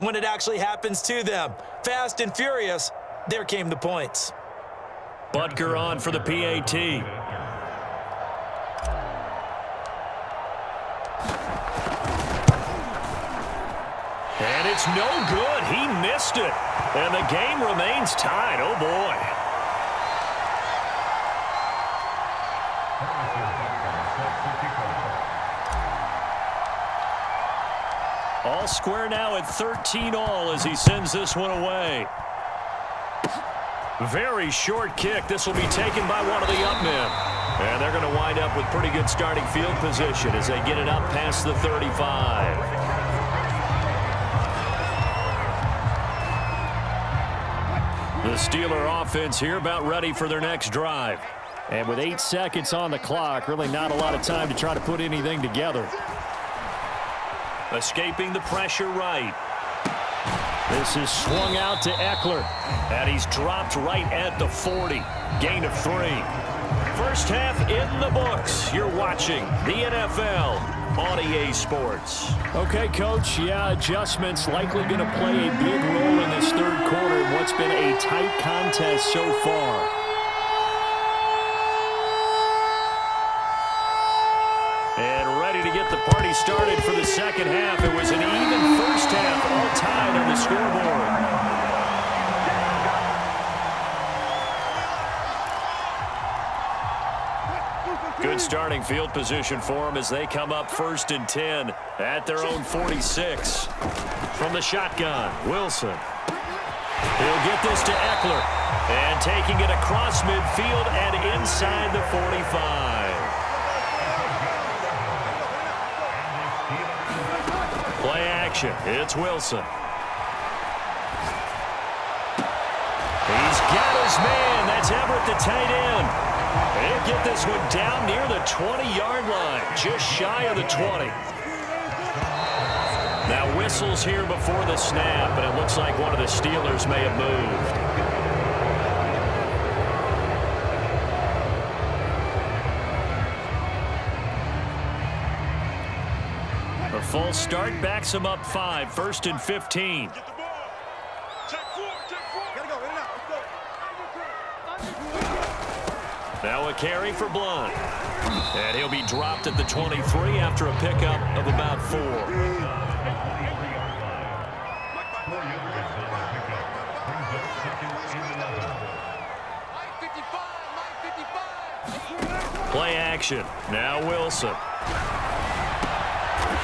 when it actually happens to them. Fast and furious, there came the points. Butker on for the PAT. And it's no good. He missed it. And the game remains tied. Oh, boy. All square now at 13-all as he sends this one away. Very short kick. This will be taken by one of the up men. And they're going to wind up with pretty good starting field position as they get it up past the 35. The Steeler offense here about ready for their next drive. And with 8 seconds on the clock, really not a lot of time to try to put anything together. Escaping the pressure right. This is swung out to Eckler. And he's dropped right at the 40. Gain of 3. First half in the books. You're watching the NFL on EA Sports. Okay, Coach. Yeah, adjustments likely going to play a big role in this third quarter in what's been a tight contest so far. And ready to get the party started for the second half. It was an even first half, all tied on the scoreboard. Good starting field position for them as they come up 1st and 10 at their own 46. From the shotgun, Wilson. He'll get this to Eckler. And taking it across midfield and inside the 45. Play action. It's Wilson. He's got his man. That's Everett, the tight end. He'll get this one down near the 20-yard line, just shy of the 20. Now whistles here before the snap, and it looks like one of the Steelers may have moved. A full start backs him up 5, 1st and 15. Now a carry for Blunt. And he'll be dropped at the 23 after a pickup of about 4. Play action. Now Wilson.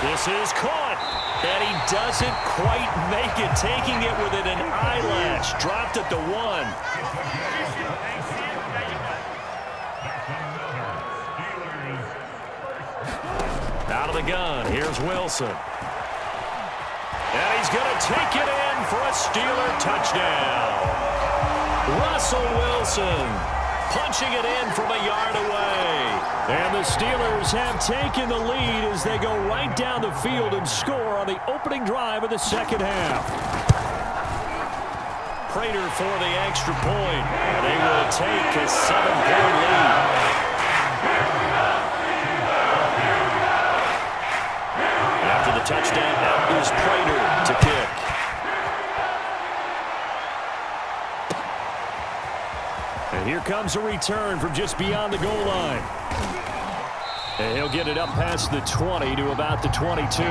This is caught. And he doesn't quite make it, taking it within an eyelash. Dropped at the 1. Out of the gun, here's Wilson. And he's going to take it in for a Steeler touchdown. Russell Wilson punching it in from a yard away. And the Steelers have taken the lead as they go right down the field and score on the opening drive of the second half. Prater for the extra point. And they will take a 7-point lead. The touchdown, now is Prater to kick. And here comes a return from just beyond the goal line. And he'll get it up past the 20 to about the 22.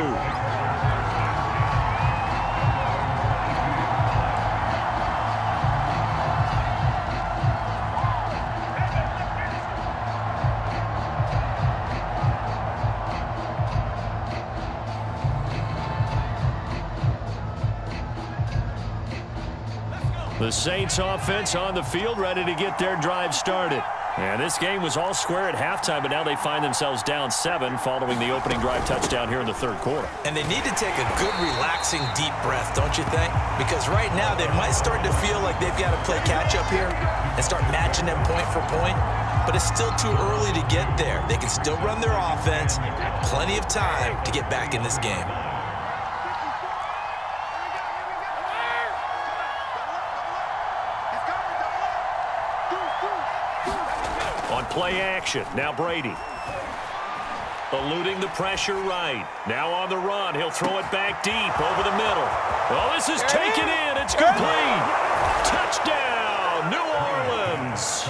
The Saints offense on the field ready to get their drive started. And this game was all square at halftime, but now they find themselves down 7 following the opening drive touchdown here in the third quarter. And they need to take a good, relaxing, deep breath, don't you think? Because right now they might start to feel like they've got to play catch-up here and start matching them point for point. But it's still too early to get there. They can still run their offense. Plenty of time to get back in this game. On play action, now Brady. Eluding the pressure right. Now on the run. He'll throw it back deep over the middle. Oh, this is taken in. It's complete. Touchdown, New Orleans.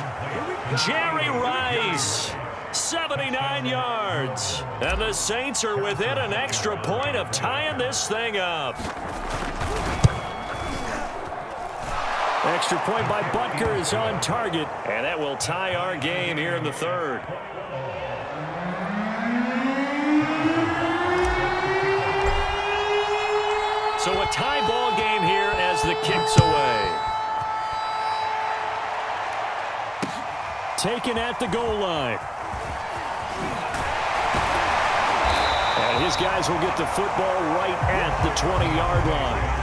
Jerry Rice, 79 yards. And the Saints are within an extra point of tying this thing up. Extra point by Butker is on target, and that will tie our game here in the third. So a tie ball game here as the kick's away. Taken at the goal line. And his guys will get the football right at the 20-yard line.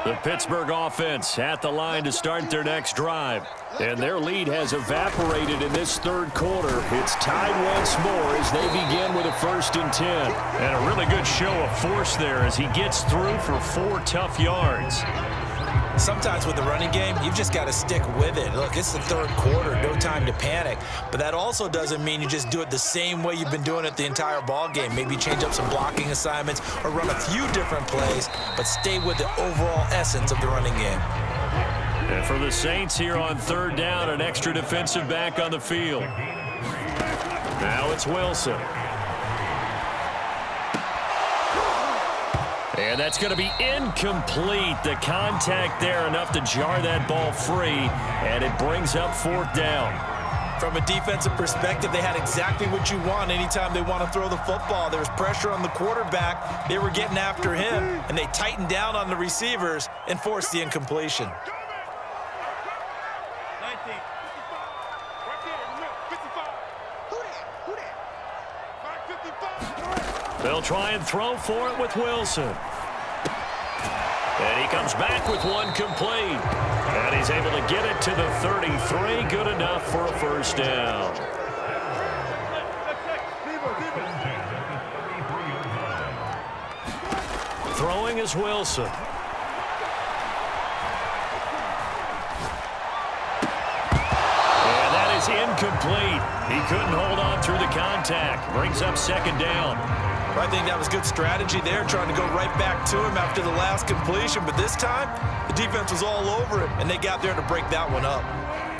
The Pittsburgh offense at the line to start their next drive. And their lead has evaporated in this third quarter. It's tied once more as they begin with a 1st and 10. And a really good show of force there as he gets through for 4 tough yards. Sometimes with the running game, you've just got to stick with it. Look, it's the third quarter, no time to panic. But that also doesn't mean you just do it the same way you've been doing it the entire ball game. Maybe change up some blocking assignments or run a few different plays, but stay with the overall essence of the running game. And for the Saints here on 3rd down, an extra defensive back on the field. Now it's Wilson. And that's going to be incomplete. The contact there enough to jar that ball free, and it brings up 4th down. From a defensive perspective, they had exactly what you want anytime they want to throw the football. There was pressure on the quarterback. They were getting after him, and they tightened down on the receivers and forced the incompletion. They'll try and throw for it with Wilson. And he comes back with one complete. And he's able to get it to the 33. Good enough for a 1st down. Throwing is Wilson. And that is incomplete. He couldn't hold on through the contact. Brings up 2nd down. I think that was good strategy there, trying to go right back to him after the last completion. But this time, the defense was all over him, and they got there to break that one up.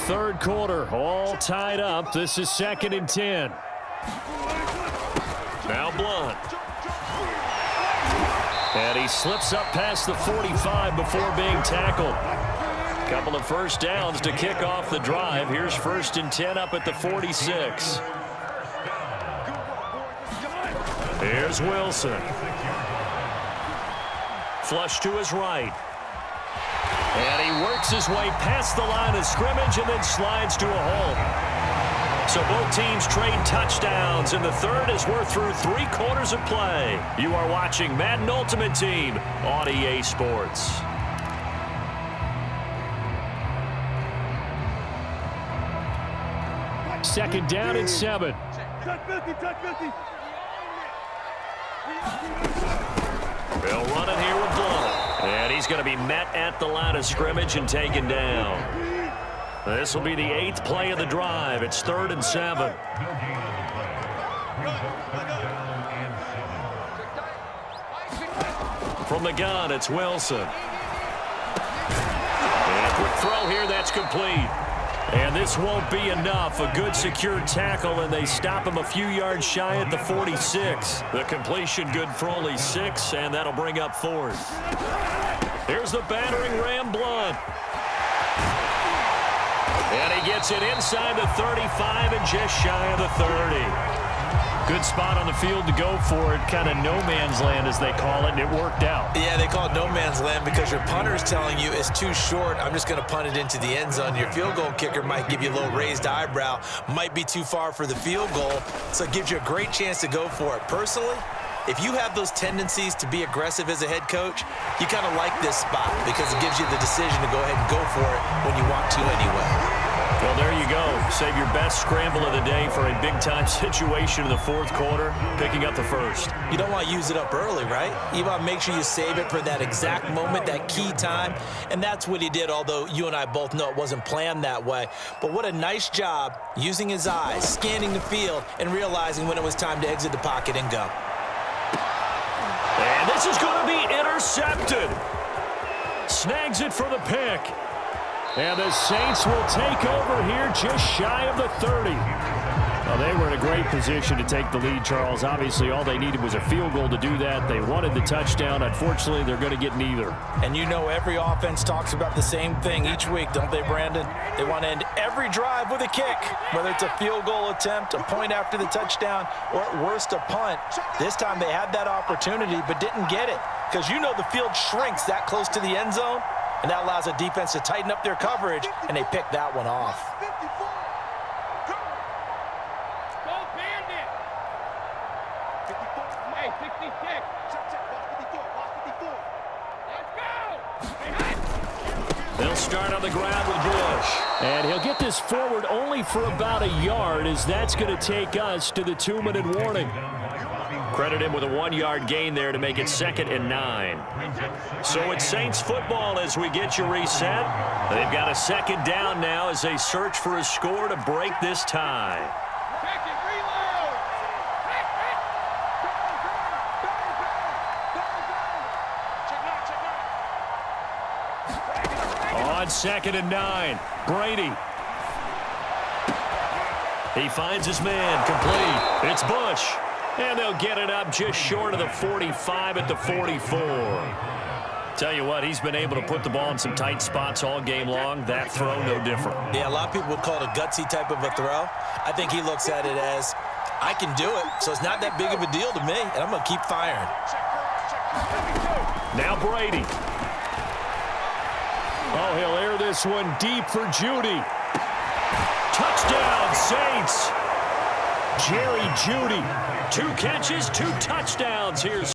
3rd quarter, all tied up. This is 2nd and 10. Now Blunt. And he slips up past the 45 before being tackled. Couple of 1st downs to kick off the drive. Here's 1st and 10 up at the 46. Here's Wilson. Flush to his right. And he works his way past the line of scrimmage and then slides to a halt. So both teams trade touchdowns in the third as we're through 3 quarters of play. You are watching Madden Ultimate Team on EA Sports. Second down and 7. They'll run it here with Blunt. And he's going to be met at the line of scrimmage and taken down. This will be the 8th play of the drive. It's 3rd and 7. From the gun, it's Wilson. And a quick throw here, that's complete. And this won't be enough. A good secure tackle, and they stop him a few yards shy at the 46. The completion good for only 6, and that'll bring up 4th. Here's the battering ram, Blunt. And he gets it inside the 35 and just shy of the 30. Good spot on the field to go for it. Kind of no man's land, as they call it, and it worked out. Yeah, they call it no man's land because your punter is telling you it's too short. I'm just going to punt it into the end zone. Your field goal kicker might give you a little raised eyebrow. Might be too far for the field goal, so it gives you a great chance to go for it. Personally, if you have those tendencies to be aggressive as a head coach, you kind of like this spot because it gives you the decision to go ahead and go for it when you want to anyway. Well, there you go. Save your best scramble of the day for a big-time situation in the fourth quarter, picking up the first. You don't want to use it up early, right? You want to make sure you save it for that exact moment, that key time, and that's what he did, although you and I both know it wasn't planned that way. But what a nice job using his eyes, scanning the field, and realizing when it was time to exit the pocket and go. And this is going to be intercepted. Snags it for the pick. And the Saints will take over here just shy of the 30. Well, they were in a great position to take the lead, Charles. Obviously, all they needed was a field goal to do that. They wanted the touchdown. Unfortunately, they're going to get neither. And you know every offense talks about the same thing each week, don't they, Brandon? They want to end every drive with a kick, whether it's a field goal attempt, a point after the touchdown, or at worst, a punt. This time they had that opportunity but didn't get it because you know the field shrinks that close to the end zone, and that allows a defense to tighten up their coverage, and they pick that one off. They'll start on the ground with Bush. And he'll get this forward only for about a yard, as that's going to take us to the 2-minute warning. Credit him with a 1-yard gain there to make it 2nd and 9. So it's Saints football as we get you reset. They've got a 2nd down now as they search for a score to break this tie. On 2nd and 9, Brady. He finds his man, complete. It's Bush. And they'll get it up just short of the 45 at the 44. Tell you what, he's been able to put the ball in some tight spots all game long. That throw, no different. Yeah, a lot of people would call it a gutsy type of a throw. I think he looks at it as, I can do it, so it's not that big of a deal to me, and I'm going to keep firing. Now Brady. Oh, he'll air this one deep for Judy. Touchdown, Saints. Jerry Judy. 2 catches, 2 touchdowns. Here's